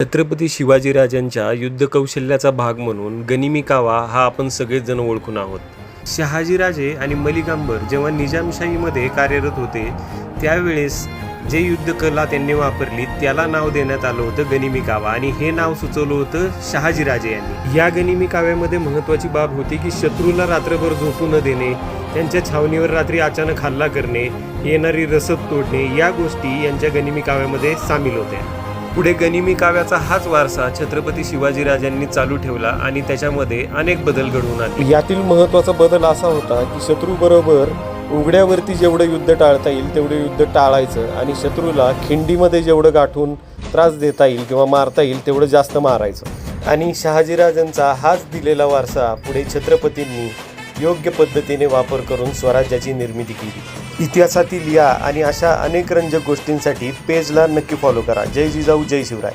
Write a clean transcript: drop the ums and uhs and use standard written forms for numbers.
छत्रपती शिवाजीराजांच्या युद्धकौशल्याचा भाग म्हणून गनिमी कावा हा आपण सगळेच जण ओळखून आहोत. शहाजीराजे आणि मलिकांबर जेव्हा निजामशाहीमध्ये कार्यरत होते त्यावेळेस जे युद्धकला त्यांनी वापरली त्याला नाव देण्यात आलं होतं गनिमी कावा आणि हे नाव सुचवलं होतं शहाजीराजे यांनी. या गनिमी काव्यामध्ये महत्त्वाची बाब होती की शत्रूला रात्रभर झोपू न देणे, त्यांच्या छावणीवर रात्री अचानक हल्ला करणे, येणारी रसद तोडणे या गोष्टी यांच्या गनिमी काव्यामध्ये सामील होत्या. पुढे गनिमी काव्याचा हाच वारसा छत्रपती शिवाजीराजांनी चालू ठेवला आणि त्याच्यामध्ये अनेक बदल घडवून आले. यातील महत्त्वाचा बदल असा होता की शत्रूबरोबर उघड्यावरती जेवढं युद्ध टाळता येईल तेवढे युद्ध टाळायचं आणि शत्रूला खिंडीमध्ये जेवढं गाठून त्रास देता येईल किंवा मारता येईल तेवढं जास्त मारायचं. आणि शहाजीराजांचा हाच दिलेला वारसा पुढे छत्रपतींनी योग्य पद्धतीने वापर करून स्वराज्याची निर्मिती केली. इतिहासातील या आणि अशा अनेक रंजक गोष्टींसाठी पेजला नक्की फॉलो करा. जय जिजाऊ जय शिवराय.